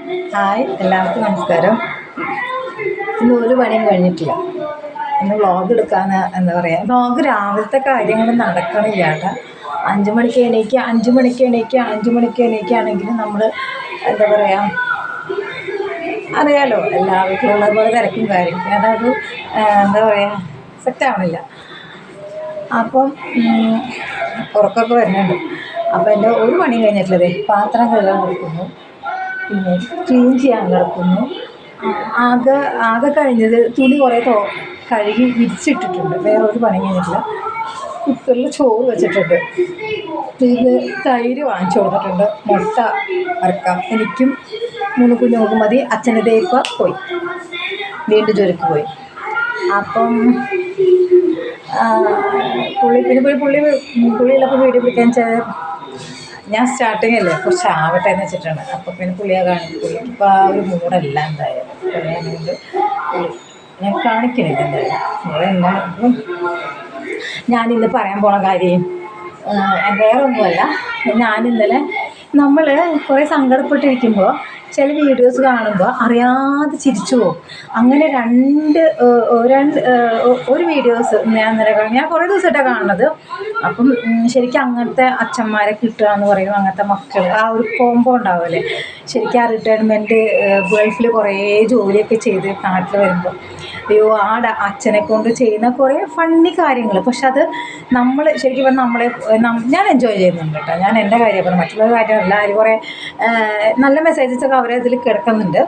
Hi, എല്ലാവർക്കും നമസ്കാരം. ഇന്ന് ഒരു പണിയും കഴിഞ്ഞിട്ടില്ല. ഇന്ന് വ്ളോഗ് എടുക്കാൻ എന്താ പറയുക, വ്ളോഗ് രാവിലത്തെ കാര്യങ്ങൾ നടക്കണില്ല കേട്ടോ. 5 മണിക്ക് എണീക്കുകയാണെങ്കിൽ നമ്മൾ എന്താ പറയുക, അറിയാലോ എല്ലാ വീട്ടിലുള്ള പോലെ തിരക്കും കാര്യം, അതായത് എന്താ പറയുക, സെറ്റാവണില്ല. അപ്പം ഉറക്കമൊക്കെ വരുന്നുണ്ട്. അപ്പോൾ എൻ്റെ ഒരു പണി കഴിഞ്ഞിട്ടുള്ളത് പാത്രം കഴുകാൻ കൊടുക്കുന്നു, പിന്നെ ക്ലീൻ ചെയ്യാൻ കിടക്കുന്നു. ആകെ കഴിഞ്ഞത് തുണി കുറേ കഴുകി വിരിച്ചിട്ടിട്ടുണ്ട്. വേറെ ഒരു പണി കഴിഞ്ഞിട്ടില്ല. കുക്കറിൽ ചോറ് വെച്ചിട്ടുണ്ട്. ഇത് തൈര് വാങ്ങിച്ചു കൊടുത്തിട്ടുണ്ട്. മുട്ട വറുക്കാം. എനിക്കും 3 കുഞ്ഞുങ്ങൾക്ക് മതി. അച്ഛൻ്റെ തേപ്പ പോയി, വീണ്ടും ജോലിക്ക് പോയി. അപ്പം പുള്ളിയുള്ളപ്പോൾ വീഡിയോ പിടിക്കാൻ വെച്ചാൽ ഞാൻ സ്റ്റാർട്ടിങ് അല്ലേ കുറച്ച് ആവട്ടെ എന്ന് വെച്ചിട്ടാണ്. അപ്പോൾ പിന്നെ പുള്ളിയെ പുള്ളിക്ക് ഇപ്പോൾ ആ ഒരു മൂടല്ല. എന്തായാലും പുള്ളിയാണെങ്കിൽ ഞാൻ കാണിക്കണില്ല. എന്തായാലും ഞാനിന്ന് പറയാൻ പോണ കാര്യം വേറെ ഒന്നുമല്ല. ഞാനിന്നലെ നമ്മൾ കുറേ സങ്കടപ്പെട്ടിരിക്കുമ്പോൾ ചില വീഡിയോസ് കാണുമ്പോൾ അറിയാതെ ചിരിച്ചു പോകും. അങ്ങനെ ഒരു വീഡിയോസ് ഞാൻ കുറേ ദിവസമായിട്ടാണ് കാണുന്നത്. അപ്പം ശരിക്കും അങ്ങനത്തെ അച്ഛന്മാരെ കിട്ടുക എന്ന് പറയുമ്പോൾ അങ്ങനത്തെ മക്കൾ ആ ഒരു കോംബോ ഉണ്ടാവുമല്ലേ. ശരിക്കും ആ റിട്ടയർമെൻറ്റ് ഗൾഫിൽ കുറേ ജോലിയൊക്കെ ചെയ്ത് നാട്ടിൽ വരുമ്പോൾ അയ്യോ ആ അച്ഛനെ കൊണ്ട് ചെയ്യുന്ന കുറേ ഫണ്ണി കാര്യങ്ങൾ. പക്ഷെ അത് നമ്മൾ ശരിക്കും പറഞ്ഞാൽ ഞാൻ എൻജോയ് ചെയ്യുന്നുണ്ട് കേട്ടോ. ഞാൻ എൻ്റെ കാര്യം പറഞ്ഞു, മറ്റുള്ള കാര്യമല്ല. അതിൽ കുറേ നല്ല മെസ്സേജസൊക്കെ അവരെ ഇതിൽ കിടക്കുന്നുണ്ട്.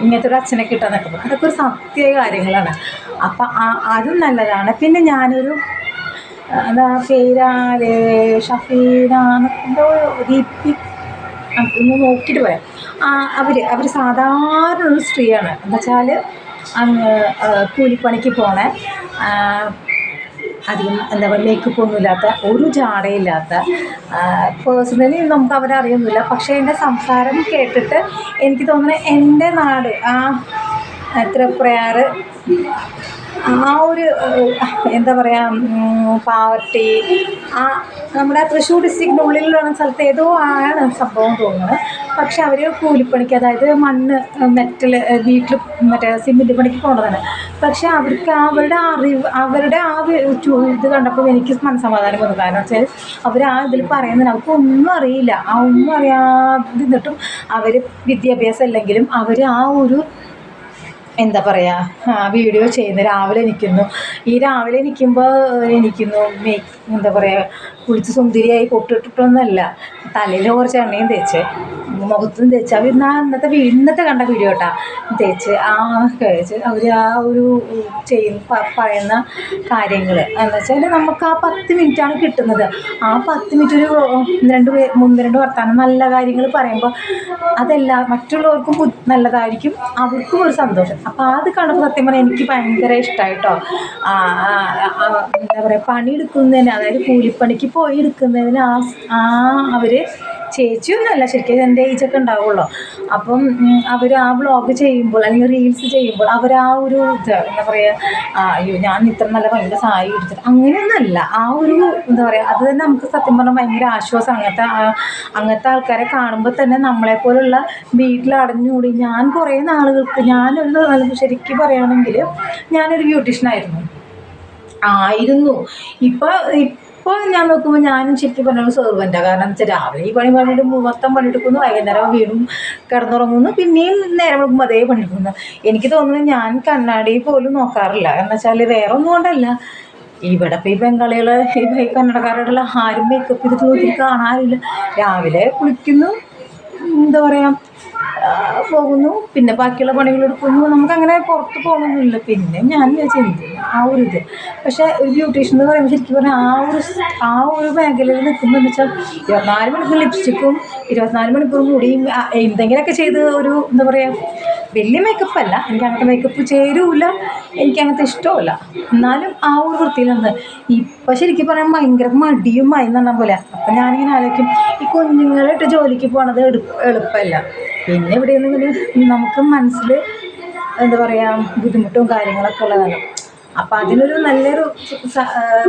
ഇങ്ങനത്തെ ഒരു അച്ഛനെ കിട്ടാന്നൊക്കെ പറഞ്ഞു. അതൊക്കെ ഒരു സത്യ കാര്യങ്ങളാണ്. അപ്പം അതും നല്ലതാണ്. പിന്നെ ഞാനൊരു എന്താ പേരാല് ഷഫീന എന്തോ ദീപ്തി ഒന്ന് നോക്കിയിട്ട് പറയാം. അവർ സാധാരണ ഒരു സ്ത്രീയാണ്. എന്താ വെച്ചാൽ അങ്ങ് കൂലിപ്പണിക്ക് പോണേ, അധികം എന്താ പറയുക മേക്കപ്പ് ഒന്നുമില്ലാത്ത, ഒരു ജാടയില്ലാത്ത, പേഴ്സണലി നമുക്ക് അവരെ അറിയൊന്നുമില്ല. പക്ഷേ എൻ്റെ സംസാരം കേട്ടിട്ട് എനിക്ക് തോന്നുന്നത് എൻ്റെ നാട് തൃപ്രയാറ് ആ ഒരു എന്താ പറയുക പാവർട്ടി നമ്മുടെ തൃശ്ശൂർ ഡിസ്ട്രിക്റ്റിൻ്റെ ഉള്ളിലുള്ള സ്ഥലത്ത് ഏതോ ആണ് സംഭവം തോന്നുന്നത്. പക്ഷെ അവർ കൂലിപ്പണിക്ക്, അതായത് മണ്ണ് മെറ്റൽ വീട്ടിൽ മറ്റേ സിമെൻറ്റ് പണിക്ക് പോകേണ്ടതാണ്. പക്ഷെ അവർക്ക് അവരുടെ ഇത് കണ്ടപ്പോൾ എനിക്ക് മനസ്സമാധാനം വന്നു. കാരണം വെച്ചാൽ അവർ ഇതിൽ പറയുന്നത് അവർക്ക് ഒന്നും അറിയില്ല. ഒന്നും അറിയാതിരുന്നിട്ടും അവർ വിദ്യാഭ്യാസം ഇല്ലെങ്കിലും അവർ ഒരു എന്താ പറയുക വീഡിയോ ചെയ്യുന്നത്. രാവിലെ നിൽക്കുമ്പോൾ എന്താ പറയുക, കുളിച്ച് സുന്ദരിയായി പൊട്ടിട്ടിട്ടൊന്നുമല്ല, തലയിൽ കുറച്ച് എണ്ണയും തേച്ച് മുഖത്തും തേച്ച് അവർ ഇന്നത്തെ കണ്ട വീഡിയോ കേട്ടാ തേച്ച് കഴിച്ച് അവർ ഒരു പറയുന്ന കാര്യങ്ങൾ എന്ന് വെച്ചാൽ നമുക്ക് ആ 10 മിനിറ്റാണ് കിട്ടുന്നത്. ആ 10 മിനിറ്റ് രണ്ട് വർത്താനം നല്ല കാര്യങ്ങൾ പറയുമ്പോൾ മറ്റുള്ളവർക്കും നല്ലതായിരിക്കും, അവർക്കും ഒരു സന്തോഷം. അപ്പോൾ അത് കണ്ടപ്പോൾ സത്യം പറഞ്ഞാൽ എനിക്ക് ഭയങ്കര ഇഷ്ടമായിട്ടോ. എന്താ പറയുക, പണിയെടുക്കുന്നതിന്, അതായത് കൂലിപ്പണിക്ക് പോയി എടുക്കുന്നതിന് അവർ ചേച്ചിയൊന്നുമല്ല, ശരിക്കും എൻ്റെ ഏജൊക്കെ ഉണ്ടാവുള്ളൂ. അപ്പം അവർ ആ വ്ളോഗ് ചെയ്യുമ്പോൾ അല്ലെങ്കിൽ റീൽസ് ചെയ്യുമ്പോൾ അവർ ഒരു എന്താ പറയുക, അയ്യോ ഞാൻ ഇത്ര നല്ല ഭയങ്കര സാരി എടുത്തിട്ട് അങ്ങനെയൊന്നുമല്ല. ഒരു എന്താ പറയുക, അത് തന്നെ നമുക്ക് സത്യം പറഞ്ഞാൽ ഭയങ്കര ആശ്വാസം. അങ്ങനത്തെ ആൾക്കാരെ കാണുമ്പോൾ തന്നെ നമ്മളെപ്പോലുള്ള വീട്ടിൽ അടഞ്ഞുകൂടി ഞാൻ കുറേ നാളുകൾക്ക് ശരിക്കും പറയുകയാണെങ്കിൽ ഞാനൊരു ബ്യൂട്ടീഷ്യനായിരുന്നു. ഇപ്പോൾ ഞാൻ നോക്കുമ്പോൾ ഞാനും ശരിക്കും പറഞ്ഞൊരു സെർവൻ്റാണ്. കാരണം എന്ന് വെച്ചാൽ രാവിലെ ഈ പണി പണിയിട്ട് മൊത്തം പണിയെടുക്കുന്നു, വൈകുന്നേരം വീണ്ടും കിടന്നുറങ്ങുന്നു, പിന്നെയും നേരം വെളുക്കുമ്പോൾ അതേ പണിയെടുക്കുന്നു. എനിക്ക് തോന്നുന്നത് ഞാൻ കണ്ണാടി പോലും നോക്കാറില്ല. എന്ന് വെച്ചാൽ വേറെ ഒന്നും കൊണ്ടല്ല, ഇവിടെ ഇപ്പോൾ ഈ ബംഗാളികൾ ഈ കന്നഡക്കാരോടുള്ള ആരും മേക്കപ്പ് ചെയ്തിട്ട് നോക്കി കാണാറില്ല. രാവിലെ കുളിക്കുന്നു, എന്താ പറയുക, പോകുന്നു, പിന്നെ ബാക്കിയുള്ള പണികളെടുക്കുന്നു. നമുക്കങ്ങനെ പുറത്ത് പോകണമെന്നില്ല. പിന്നെ ഞാൻ ചിന്തിക്കുന്നു ഇത്. പക്ഷേ ഒരു ബ്യൂട്ടീഷ്യൻ എന്ന് പറയുമ്പോൾ ശരിക്കും പറഞ്ഞാൽ ആ ഒരു മേഖലയിൽ നിൽക്കുമ്പോൾ എന്ന് വെച്ചാൽ 24 മണിക്കൂർ ലിപ്സ്റ്റിക്കും 24 മണിക്കൂർ മുടിയും എന്തെങ്കിലുമൊക്കെ ചെയ്ത് ഒരു എന്താ പറയുക, വലിയ മേക്കപ്പ് അല്ല, എനിക്ക് അങ്ങനത്തെ മേക്കപ്പ് ചേരൂല, എനിക്കങ്ങനത്തെ ഇഷ്ടമല്ല. എന്നാലും ആ ഒരു വൃത്തിയിലുണ്ട്. ഇപ്പം ശരിക്കും പറയാൻ ഭയങ്കര മടിയുമായി എന്ന് പോലെ. അപ്പം ഞാനിങ്ങനെ ആലോചിക്കും, ഈ കുഞ്ഞുങ്ങളായിട്ട് ജോലിക്ക് പോകണത് എളുപ്പമല്ല. പിന്നെ ഇവിടെയൊന്നും നമുക്ക് മനസ്സിൽ എന്താ പറയുക ബുദ്ധിമുട്ടും കാര്യങ്ങളൊക്കെ ഉള്ളതാണ്. അപ്പോൾ അതിനൊരു നല്ലൊരു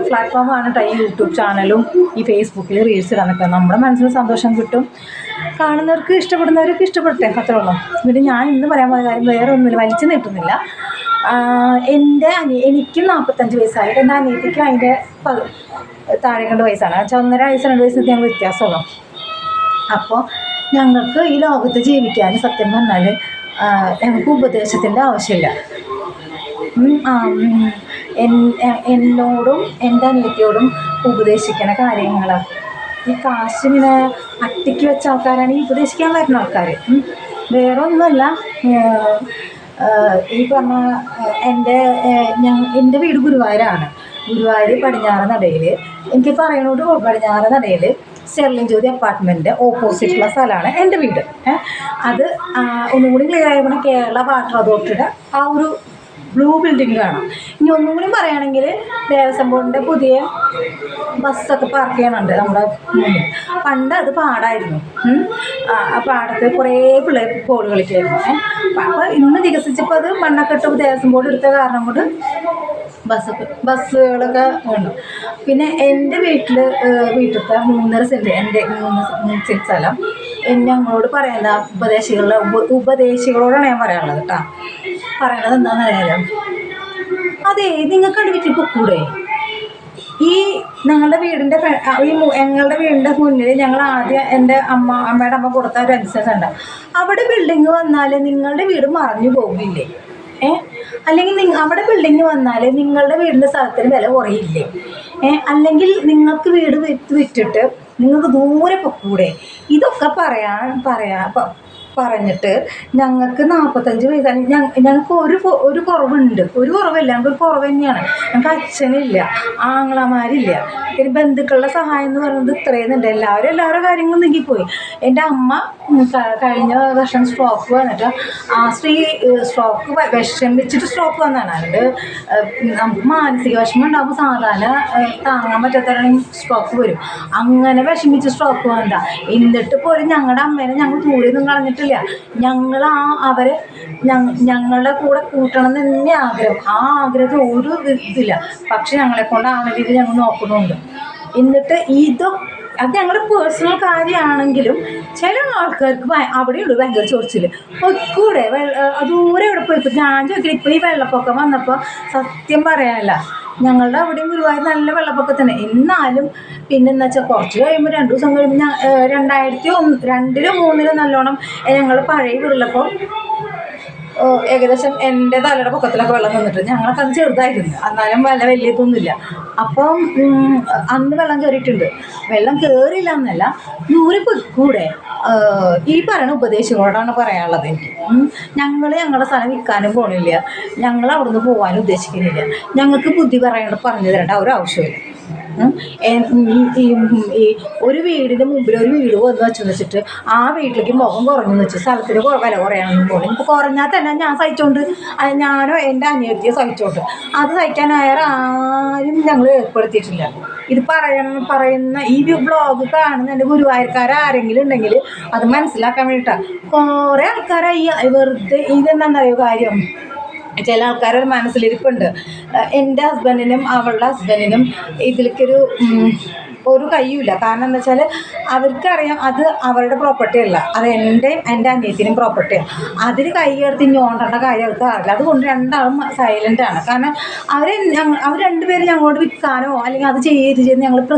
പ്ലാറ്റ്ഫോമാണ് ഈ യൂട്യൂബ് ചാനലും ഈ ഫേസ്ബുക്കിൽ റീൽസ് ഇടാനൊക്കെ. നമ്മുടെ മനസ്സിന് സന്തോഷം കിട്ടും, കാണുന്നവർക്ക് ഇഷ്ടപ്പെടുന്നവർക്ക് ഇഷ്ടപ്പെട്ടെ, അത്രേ ഉള്ളൂ. പിന്നെ ഞാൻ ഇന്ന് പറയാൻ പോയ കാര്യം വേറെ ഒന്നുമില്ല, വലിച്ചു നീട്ടുന്നില്ല. എനിക്കും 45 വയസ്സായിട്ട് എൻ്റെ അനിയത്തിക്കും അതിൻ്റെ താഴെ 2 വയസ്സാണ്. 1.5 വയസ്സ് 2 വയസ്സ് ഞങ്ങൾ വ്യത്യാസമുള്ളൂ. അപ്പോൾ ഞങ്ങൾക്ക് ഈ ലോകത്ത് ജീവിക്കാൻ സത്യം പറഞ്ഞാൽ ഞങ്ങൾക്ക് ഉപദേശത്തിൻ്റെ ആവശ്യമില്ല. എന്നോടും എൻ്റെ അനിയത്തിയോടും ഉപദേശിക്കണ കാര്യങ്ങൾ ഈ കാശിങ്ങനെ അട്ടിക്ക് വെച്ച ആൾക്കാരാണ് ഈ ഉപദേശിക്കാൻ വരുന്ന ആൾക്കാർ. വേറെ ഒന്നുമല്ല, ഈ പറഞ്ഞ എൻ്റെ വീട് ഗുരുവായൂരാണ്. ഗുരുവായൂർ പടിഞ്ഞാറ് നടയിൽ, എനിക്ക് പറയണോട് പടിഞ്ഞാറ് നടയിൽ സ്റ്റെർലിംഗ് ജ്യോതി അപ്പാർട്ട്മെൻറ്റ് ഓപ്പോസിറ്റുള്ള സ്ഥലമാണ് എൻ്റെ വീട്. അത് ഒന്നുകൂടി ക്ലിയർ ആയപ്പോൾ കേരള വാട്ടർ അതോറിറ്റിയുടെ ആ ഒരു ബ്ലൂ ബിൽഡിംഗ് കാണാം. ഇനി ഒന്നും കൂടി പറയുകയാണെങ്കിൽ ദേവസ്വം ബോർഡിൻ്റെ പുതിയ ബസ്സൊക്കെ പാർക്ക് ചെയ്യാനുണ്ട് നമ്മുടെ മുന്നിൽ. പണ്ട് അത് പാടായിരുന്നു. ആ പാടത്ത് കുറേ പിള്ളേർ ബോൾ കളിക്കായിരുന്നു. അപ്പോൾ ഇന്ന് വികസിച്ചപ്പോൾ അത് മണ്ണൊക്കെ ഇട്ട് ദേവസ്വം ബോർഡ് എടുത്ത കാരണം കൊണ്ട് ബസ്സുകളൊക്കെ ഉണ്ട്. പിന്നെ എൻ്റെ വീട്ടിലത്തെ 3.5 സെൻറ്റ്, എൻ്റെ 3 സെൻറ്റ് സ്ഥലം ഞങ്ങളോട് പറയുന്ന ഉപദേശികളോടാണ് ഞാൻ പറയാനുള്ളത് കേട്ടോ. പറയണത് എന്താണെന്ന് അറിയാലോ, അതെ നിങ്ങൾക്ക് വീട്ടിൽ പൊക്കൂടെ? ഈ ഞങ്ങളുടെ വീടിൻ്റെ ഞങ്ങളുടെ വീടിൻ്റെ മുന്നിൽ ഞങ്ങൾ ആദ്യം എൻ്റെ അമ്മയുടെ അമ്മ കൊടുത്ത ഒരു അനുസരിച്ചുണ്ട്. അവിടെ ബിൽഡിങ് വന്നാൽ നിങ്ങളുടെ വീട് മറഞ്ഞു പോകില്ലേ? അല്ലെങ്കിൽ അവിടെ ബിൽഡിങ് വന്നാൽ നിങ്ങളുടെ വീടിൻ്റെ സ്ഥലത്തിന് വില കുറയില്ലേ? അല്ലെങ്കിൽ നിങ്ങൾക്ക് വീട് വിറ്റിട്ട് നിങ്ങൾക്ക് ദൂരെ പൊക്കൂടെ? ഇതൊക്കെ പറഞ്ഞിട്ട് ഞങ്ങൾക്ക് 45 വയസ്സാണ്. ഞങ്ങൾക്ക് ഒരു കുറവുണ്ട്, ഒരു കുറവല്ല, ഞങ്ങൾക്കൊരു കുറവ് തന്നെയാണ്. ഞങ്ങൾക്ക് അച്ഛനില്ല, ആങ്ങളമാരില്ല, പിന്നെ ബന്ധുക്കളുടെ സഹായം എന്ന് പറയുന്നത് ഇത്രയുന്നുണ്ട്. എല്ലാവരുടെ കാര്യങ്ങളും നീങ്ങിപ്പോയി. എൻ്റെ അമ്മ കഴിഞ്ഞ വർഷം സ്ട്രോക്ക് വന്നിട്ട് സ്ട്രോക്ക് വിഷമിച്ചിട്ട് സ്ട്രോക്ക് വന്നതാണ്. അതുകൊണ്ട് നമുക്ക് മാനസിക വിഷമം ഉണ്ടാകുമ്പോൾ സാധാരണ താങ്ങാൻ പറ്റാത്തവരാണ് സ്ട്രോക്ക് വരും. അങ്ങനെ വിഷമിച്ച് സ്ട്രോക്ക് വന്നതാ. എന്നിട്ട് പോലും ഞങ്ങളുടെ അമ്മേനെ ഞങ്ങൾ ദൂരെയൊന്നും കളഞ്ഞിട്ട് ഞങ്ങൾ അവരെ ഞങ്ങളുടെ കൂടെ കൂട്ടണം എന്ന് തന്നെ ആഗ്രഹം. ആ ആഗ്രഹത്തിൽ ഒരു ഇതില്ല. പക്ഷെ ഞങ്ങളെ കൊണ്ടാവുന്ന രീതിയിൽ ഞങ്ങൾ നോക്കുന്നുണ്ട്. എന്നിട്ട് അത് ഞങ്ങളുടെ പേഴ്സണൽ കാര്യമാണെങ്കിലും ചില ആൾക്കാർക്ക് അവിടെയുള്ളൂ ഭയങ്കര ചൊറിച്ചിൽ. പൊക്കൂടെ ദൂരെ എവിടെ പോയി? ഞാൻ ചോദിക്കില്ല. ഇപ്പോൾ ഈ വെള്ളപ്പൊക്കം വന്നപ്പോൾ സത്യം പറയാനല്ല, ഞങ്ങളുടെ അവിടെയും ഗുരുവായൂർ നല്ല വെള്ളപ്പൊക്കത്തിന്. എന്നാലും പിന്നെന്ന് വെച്ചാൽ കുറച്ച് കഴിയുമ്പോൾ 2 ദിവസം കഴിയുമ്പോൾ 2002-03 നല്ലോണം ഞങ്ങൾ പഴയ വീട്ടിലപ്പോൾ ഏകദേശം എൻ്റെ തലയുടെ പൊക്കത്തിലൊക്കെ വെള്ളം നിന്നിട്ട് ഞങ്ങളൊക്കെ അത് ചെറുതായിരുന്നു. എന്നാലും വലിയ ഇതൊന്നുമില്ല. അപ്പം അന്ന് വെള്ളം കയറിയിട്ടുണ്ട്. വെള്ളം കയറിയില്ല എന്നല്ല, ദൂരെ പൊയ്ക്കൂടെ? ഈ പറയുന്ന ഉപദേശങ്ങളോടാണ് പറയാനുള്ളത് എനിക്ക്. ഞങ്ങളുടെ സ്ഥലം വിൽക്കാനും പോകണില്ല, ഞങ്ങൾ അവിടുന്ന് പോകാനും ഉദ്ദേശിക്കുന്നില്ല. ഞങ്ങൾക്ക് ബുദ്ധി പറഞ്ഞു തരേണ്ട ഒരു ആവശ്യമില്ല. ഈ ഒരു വീടിൻ്റെ മുമ്പിൽ ഒരു വീട് വന്ന് വെച്ചിട്ട് ആ വീട്ടിലേക്ക് മുഖം കുറഞ്ഞെന്ന് വെച്ച് സ്ഥലത്തിന് വില കുറയാണെന്ന് പോലും ഇപ്പോൾ കുറഞ്ഞാൽ തന്നെ ഞാൻ സഹിച്ചോണ്ട്, ഞാനോ എൻ്റെ അനിയത്തിയോ സഹിച്ചോണ്ട്, അത് സഹിക്കാൻ ആരും ഞങ്ങൾ ഏർപ്പെടുത്തിയിട്ടില്ല. ഇത് പറയുന്ന ഈ ബ്ലോഗ് കാണുന്ന എൻ്റെ ഗുരുവായൂർക്കാരെങ്കിലും ഉണ്ടെങ്കിൽ അത് മനസ്സിലാക്കാൻ വേണ്ടിയിട്ടാണ്. കുറേ ആൾക്കാരായി വെറുതെ ഇതെന്താണെന്നറിയോ കാര്യം, ചില ആൾക്കാരുടെ മനസ്സിലിരിപ്പുണ്ട്. എൻ്റെ ഹസ്ബൻഡിനും അവളുടെ ഹസ്ബൻഡിനും ഇതിലേക്കൊരു കയ്യുമില്ല. കാരണം എന്താ വെച്ചാൽ അവർക്കറിയാം അത് അവരുടെ പ്രോപ്പർട്ടി അല്ല, അത് എൻ്റെ അനിയത്തിനും പ്രോപ്പർട്ടിയാണ്. അതിന് കൈയെടുത്ത് ഞോണ്ടേണ്ട കാര്യം അവർക്ക് അറിയില്ല. അതുകൊണ്ട് രണ്ടാളും സൈലൻ്റാണ്. കാരണം അവർ രണ്ടുപേരും ഞങ്ങളോട് വിൽക്കാനോ അല്ലെങ്കിൽ അത് ചെയ്ത് ഞങ്ങളോട്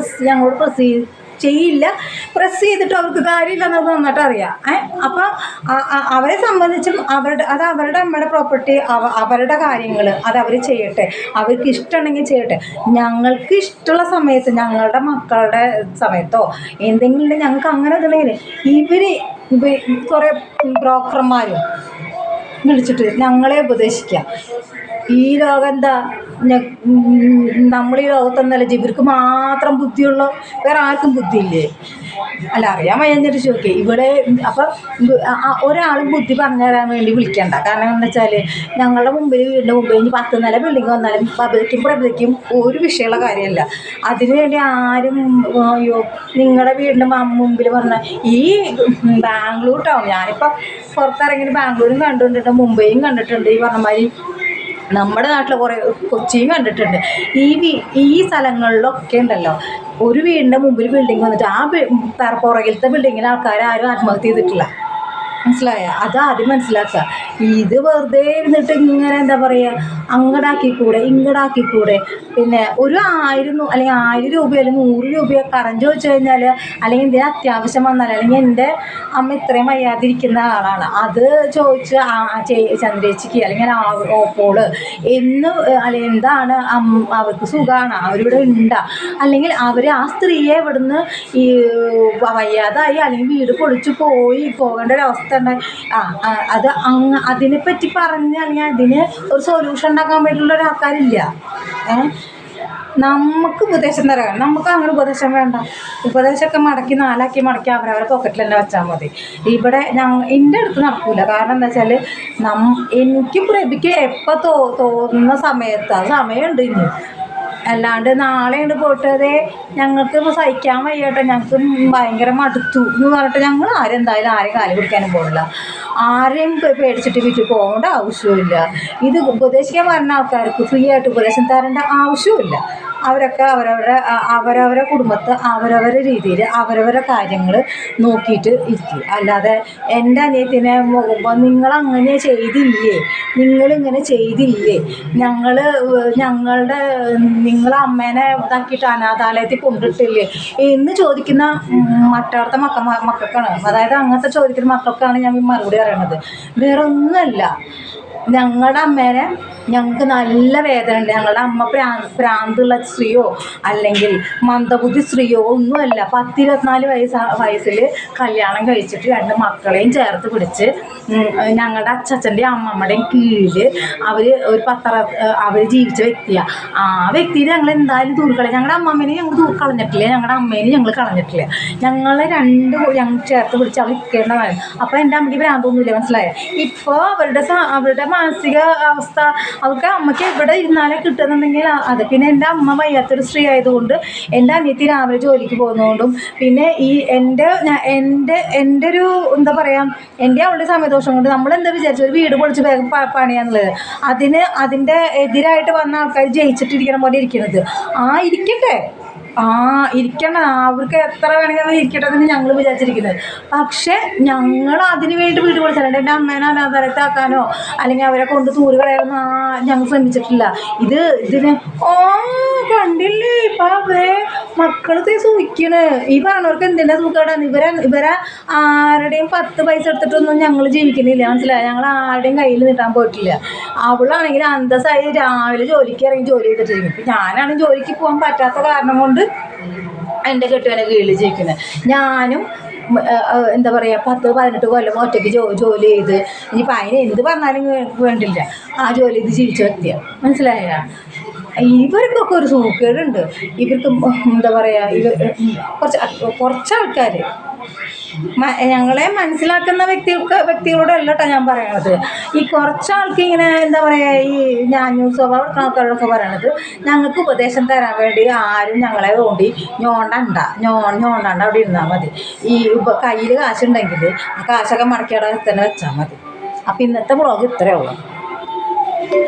പ്രസ് ചെയ്തിട്ട് അവർക്ക് കാര്യമില്ല എന്നത് നന്നായിട്ട് അറിയാം. അപ്പം അവരെ സംബന്ധിച്ചും അവരുടെ അമ്മയുടെ പ്രോപ്പർട്ടി, അവരുടെ കാര്യങ്ങൾ അത് അവർ ചെയ്യട്ടെ, അവർക്ക് ഇഷ്ടമുണ്ടെങ്കിൽ ചെയ്യട്ടെ. ഞങ്ങൾക്ക് ഇഷ്ടമുള്ള സമയത്ത് ഞങ്ങളുടെ മക്കളുടെ സമയത്തോ എന്തെങ്കിലും ഞങ്ങൾക്ക് അങ്ങനെ ഇതുണ്ടെങ്കിൽ ഇവർ കുറേ ബ്രോക്കർമാരും വിളിച്ചിട്ട് ഞങ്ങളെ ഉപദേശിക്കാം. ഈ ലോകം എന്താ, നമ്മൾ ഈ ലോകത്തൊന്നല്ല, ഇവർക്ക് മാത്രം ബുദ്ധിയുള്ള, വേറെ ആർക്കും ബുദ്ധിയില്ലേ? അല്ല, അറിയാൻ വയ്യാഞ്ഞിട്ട് ചോദിക്കുക ഇവിടെ. അപ്പം ഒരാളും ബുദ്ധി പറഞ്ഞു തരാൻ വേണ്ടി വിളിക്കണ്ട. കാരണം എന്താ വെച്ചാൽ ഞങ്ങളുടെ വീടിൻ്റെ മുമ്പിൽ ഇനി 10 നില ബിൽഡിങ് വന്നാലും പ്രബലിക്കും ഒരു വിഷയമുള്ള കാര്യമല്ല. അതിനുവേണ്ടി ആരും നിങ്ങളുടെ വീടിൻ്റെ മുമ്പിൽ പറഞ്ഞാൽ ഈ ബാംഗ്ലൂർ ടൗൺ, ഞാനിപ്പോൾ പുറത്തിറങ്ങിയിട്ട് ബാംഗ്ലൂരും കണ്ടിട്ടുണ്ട്, മുംബൈയും കണ്ടിട്ടുണ്ട്. ഈ പറഞ്ഞ മാതിരി നമ്മുടെ നാട്ടിൽ കുറേ കൊച്ചിയും കണ്ടിട്ടുണ്ട്. ഈ സ്ഥലങ്ങളിലൊക്കെ ഉണ്ടല്ലോ, ഒരു വീടിൻ്റെ മുമ്പിൽ ബിൽഡിങ് വന്നിട്ട് പുറകിലത്തെ ബിൽഡിങ്ങിൽ ആൾക്കാർ ആരും ആത്മഹത്യ ചെയ്തിട്ടില്ല. മനസ്സിലായ? അതാദ്യം മനസ്സിലാക്കുക. ഇത് വെറുതെ ഇരുന്നിട്ട് ഇങ്ങനെ എന്താ പറയുക, അങ്ങടാക്കിക്കൂടെ ഇങ്ങടാക്കിക്കൂടെ. പിന്നെ ഒരു 1000 അല്ലെങ്കിൽ 1000 രൂപ അല്ലെങ്കിൽ 100 രൂപയോ കടം ചോദിച്ചു കഴിഞ്ഞാൽ, അല്ലെങ്കിൽ എന്തെങ്കിലും അത്യാവശ്യം വന്നാൽ, അല്ലെങ്കിൽ എൻ്റെ അമ്മ ഇത്രയും വയ്യാതിരിക്കുന്ന ആളാണ്, അത് ചോദിച്ച് ചന്ദ്രേച്ചിക്ക് അല്ലെങ്കിൽ ഓപ്പോള് എന്ന്, അല്ലെങ്കിൽ എന്താണ് അവർക്ക് സുഖമാണ്, അവരിവിടെ ഉണ്ടാ, അല്ലെങ്കിൽ അവർ ആ സ്ത്രീയെ ഇവിടുന്ന് ഈ വയ്യാതായി അല്ലെങ്കിൽ വീട് പൊളിച്ചു പോകേണ്ട ഒരവസ്ഥ ഉണ്ടായി, അത് അതിനെപ്പറ്റി പറഞ്ഞ് അല്ലെങ്കിൽ അതിന് ഒരു സൊല്യൂഷൻ ഉണ്ടാക്കാൻ വേണ്ടിയിട്ടുള്ള ഒരാൾക്കാരില്ല. നമുക്ക് ഉപദേശം തരാം, നമുക്ക് അങ്ങനെ ഉപദേശം വേണ്ട. ഉപദേശമൊക്കെ മടക്കി 4 മടക്കി അവരവരെ പോക്കറ്റിൽ തന്നെ വെച്ചാൽ മതി. ഇവിടെ എൻ്റെ അടുത്ത് നടക്കില്ല. കാരണം എന്താ വെച്ചാൽ, എനിക്ക് പ്രഭിക്ക് എപ്പോൾ തോന്നുന്ന സമയത്ത്, ആ സമയമുണ്ട് ഇനി. അല്ലാണ്ട് നാളെ ഉണ്ട് പോയിട്ട് ഞങ്ങൾക്ക് ഇപ്പോൾ സഹിക്കാൻ വയ്യട്ടെ, ഞങ്ങൾക്ക് ഭയങ്കര മടുത്തു എന്ന് പറഞ്ഞിട്ട് ഞങ്ങൾ എന്തായാലും ആരെയും കാല് പിടിക്കാനും പോകില്ല. ആരെയും പേടിച്ചിട്ട് വീട്ടിൽ പോകേണ്ട ആവശ്യമില്ല. ഇത് ഉപദേശിക്കാൻ വരുന്ന ആൾക്കാർക്ക് ഫ്രീ ആയിട്ട് ഉപദേശം തരേണ്ട ആവശ്യമില്ല. അവരൊക്കെ അവരവരുടെ കുടുംബത്ത് അവരവരുടെ രീതിയിൽ അവരവരുടെ കാര്യങ്ങൾ നോക്കിയിട്ട് ഇരിക്കും. അല്ലാതെ എൻ്റെ അനിയത്തിനെ നിങ്ങളങ്ങനെ ചെയ്തില്ലേ, നിങ്ങളിങ്ങനെ ചെയ്തില്ലേ, നിങ്ങളെ അമ്മേനെ ഇതാക്കിയിട്ട് അനാഥാലയത്തിൽ കൊണ്ടിട്ടില്ലേ എന്ന് ചോദിക്കുന്ന മറ്റവിടുത്തെ മക്കൾക്കാണ്. അതായത് അങ്ങനത്തെ ചോദിക്കുന്ന മക്കൾക്കാണ് ഞാൻ ഈ മറുപടി പറയണത്. വേറെ ഒന്നുമല്ല. ഞങ്ങളുടെ അമ്മേനെ ഞങ്ങൾക്ക് നല്ല വേദന ഉണ്ട്. ഞങ്ങളുടെ അമ്മ പ്രാന്തുള്ള സ്ത്രീയോ അല്ലെങ്കിൽ മന്ദബുദ്ധി സ്ത്രീയോ ഒന്നുമല്ല. 10-24 വയസ്സിൽ കല്യാണം കഴിച്ചിട്ട് 2 മക്കളെയും ചേർത്ത് പിടിച്ച് ഞങ്ങളുടെ അച്ഛൻ്റെയും അമ്മമ്മയുടെയും കീഴിൽ അവർ ജീവിച്ച വ്യക്തിയാണ്. ആ വ്യക്തിയിൽ ഞങ്ങൾ എന്തായാലും ദൂരക്കളയും. ഞങ്ങളുടെ അമ്മമ്മേനെ ഞങ്ങൾ കളഞ്ഞിട്ടില്ല, ഞങ്ങളുടെ അമ്മേനെ ഞങ്ങൾ കളഞ്ഞിട്ടില്ല. ഞങ്ങളെ ഞങ്ങൾ ചേർത്ത് പിടിച്ച് അവർ നിൽക്കേണ്ടതാണ്. അപ്പോൾ എൻ്റെ അമ്മയ്ക്ക് ഭ്രാന്തൊന്നുമില്ല. മനസ്സിലായ? ഇപ്പോൾ അവരുടെ മാനസിക അവസ്ഥ, അവർക്ക് അമ്മയ്ക്ക് ഇവിടെ ഇരുന്നാലേ കിട്ടുന്നുണ്ടെങ്കിൽ അത്. പിന്നെ എൻ്റെ അമ്മ വയ്യാത്തൊരു സ്ത്രീ ആയതുകൊണ്ട്, എൻ്റെ അനിയത്തി രാവിലെ ജോലിക്ക് പോകുന്നതുകൊണ്ടും, പിന്നെ ഈ എൻ്റെ ഒരു എന്താ പറയുക, എൻ്റെ അവളുടെ സമയദോഷം കൊണ്ട് നമ്മളെന്താ വിചാരിച്ചു, ഒരു വീട് പൊളിച്ച് വേഗം പണിയാന്നുള്ളത്. അതിൻ്റെ എതിരായിട്ട് വന്ന ആൾക്കാർ ജയിച്ചിട്ടിരിക്കണ പോലെ ഇരിക്കുന്നത്. ഇരിക്കട്ടെ, ഇരിക്കണം. അവർക്ക് എത്ര വേണമെങ്കിൽ അവർ ഇരിക്കട്ടെ എന്ന് ഞങ്ങൾ വിചാരിച്ചിരിക്കുന്നത്. പക്ഷേ ഞങ്ങൾ അതിന് വേണ്ടി വീട് പൊളിച്ചിട്ടുണ്ട്. എൻ്റെ അമ്മേനെ അനാഥാലയത്താക്കാനോ അല്ലെങ്കിൽ അവരെ കൊണ്ട് തൂര് കളയാനോ ഞങ്ങൾ ശ്രമിച്ചിട്ടില്ല. ഇതിന് കണ്ടില്ലേ ഇപ്പം മക്കൾ സൂഹിക്കണ്. ഈ പറഞ്ഞവർക്ക് എന്തിനാ സൂക്കാടാണ്. ഇവരെ ആരുടെയും 10 പൈസ എടുത്തിട്ടൊന്നും ഞങ്ങൾ ജീവിക്കുന്നില്ല. മനസ്സിലായി? ഞങ്ങൾ ആരുടെയും കയ്യിൽ നീട്ടാൻ പോയിട്ടില്ല. അവളാണെങ്കിൽ അന്തസ്സായി രാവിലെ ജോലിക്ക് ഇറങ്ങി ജോലി ചെയ്തിട്ടിരിക്കും. ഇപ്പം ഞാനാണെങ്കിൽ ജോലിക്ക് പോകാൻ പറ്റാത്ത കാരണം കൊണ്ട് എൻ്റെ കെട്ടുവിനെ കീഴിൽ ജീവിക്കുന്നത്. ഞാനും എന്താ പറയുക 10-18 കൊല്ലം ഒറ്റയ്ക്ക് ജോലി ചെയ്ത് ഇനിയിപ്പോൾ അതിന് എന്ത് പറഞ്ഞാലും വേണ്ടില്ല, ആ ജോലി ചെയ്ത് ജീവിച്ച വ്യക്തിയാണ്. മനസ്സിലായ? ഇവർക്കൊക്കെ ഒരു സൂക്കേടുണ്ട്. ഇവർക്ക് എന്താ പറയുക, കുറച്ച് ആൾക്കാർ ഞങ്ങളെ മനസ്സിലാക്കുന്ന വ്യക്തികളോടല്ല കേട്ടോ ഞാൻ പറയണത്. ഈ കുറച്ചാൾക്ക് ഇങ്ങനെ എന്താ പറയുക, ഈ ഞാനും സ്വഭാവം ആൾക്കാരോടൊക്കെ പറയണത്, ഞങ്ങൾക്ക് ഉപദേശം തരാൻ വേണ്ടി ആരും ഞങ്ങളെ തോണ്ടി ഞോണ്ടാണ്ട് അവിടെ ഇരുന്നാൽ മതി. ഈ കയ്യിൽ കാശുണ്ടെങ്കിൽ ആ കാശൊക്കെ മടക്കി അവിടെ തന്നെ വെച്ചാൽ മതി. അപ്പം ഇന്നത്തെ വ്ളോഗ് ഇത്രയേ ഉള്ളൂ.